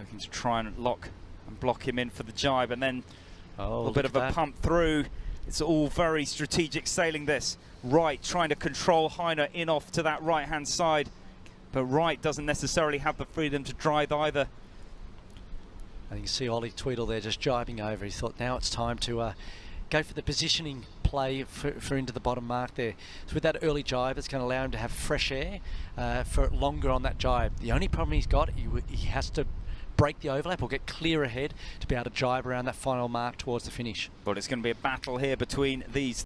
Looking to try and lock and block him in for the jibe, and then a little bit of a pump through. It's all very strategic sailing this. Wright trying to control Heine in off to that right-hand side, but Wright doesn't necessarily have the freedom to drive either. And you can see Ollie Tweedle there just jibing over. He thought now it's time to go for the positioning play for into the bottom mark there. So with that early jibe, it's going to allow him to have fresh air for longer on that jibe. The only problem he's got, he has to break the overlap or get clear ahead to be able to jibe around that final mark towards the finish. But it's going to be a battle here between these